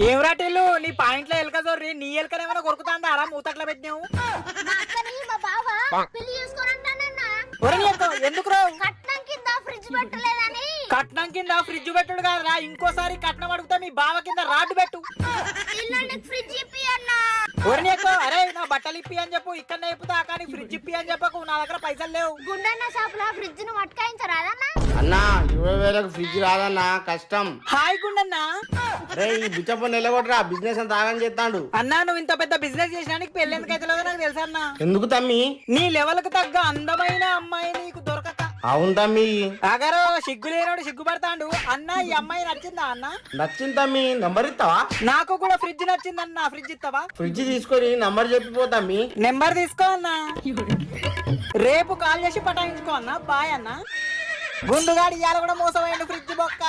ఏం రాటిల్లు నీ పాయింట్లో ఎలక జొర్రి నీ ఎలకనేమైనా కొరుకుతాందా అరా మూతట్ల పెట్టినావు మా అక్కని మా బావ పెళ్లి చేసుకోనంటానన్న. ఎందుకు రావు కట్నం కింద ఫ్రిడ్జ్ పెట్టలేదని. కట్నం కింద ఫ్రిడ్జ్ పెట్టుడు కాదురా ఇంకోసారి కట్నం అడుగుతా మీ బావ కింద రాడ్డు పెట్టు. ఇల్లండి ఫ్రిడ్జ్ ఇప్పి అన్న. అరే నా బట్టలు ఇప్పి అని చెప్పు ఇక్కడ ఇప్పుతా కానీ ఫ్రిడ్జ్ ఇప్పి అని చెప్పకు నా దగ్గర పైసలు లేవు. గుండన్న షాప్ లో ఫ్రిడ్జ్ ను మట్కాయించరాదన్నా? అన్నా 20,000కు ఫ్రిడ్జ్ రాదన్నా కష్టం. హాయ్ గుండన్నా. అరే ఈ బిచ్చప్ప నిలబడరా బిజినెస్ అంత ఆగం చేస్తాడు. అన్నా నువ్వు ఇంత పెద్ద బిజినెస్ చేసినానికి పెళ్లి ఎందుకు అయితే నాకు తెలుసా అన్న. ఎందుకు తమ్మి? నీ లెవెల్ కు తగ్గ అందమైన అమ్మాయి నీకు దొరకక. అవును తమ్మి. అగరో సిగ్గు లేనోడు సిగ్గుపడతాడు. అన్న ఈ అమ్మాయి నచ్చిందా అన్న? నచ్చింది తమ్మి. నంబర్ ఇస్తావా? నాకు కూడా ఫ్రిడ్జ్ నచ్చిందన్న. ఫ్రిడ్జ్ ఇస్తావా? ఫ్రిడ్జ్ తీసుకొని నంబర్ చెప్పిపో తమ్మి. నెంబర్ తీసుకో అన్న. రేపు కాల్ చేసి పటాయించుకో అన్న. బాయ్ అన్న. గుండుగాడు ఇవాళ కూడా మోసమైండు ఫ్రిడ్జ్ బొక్క.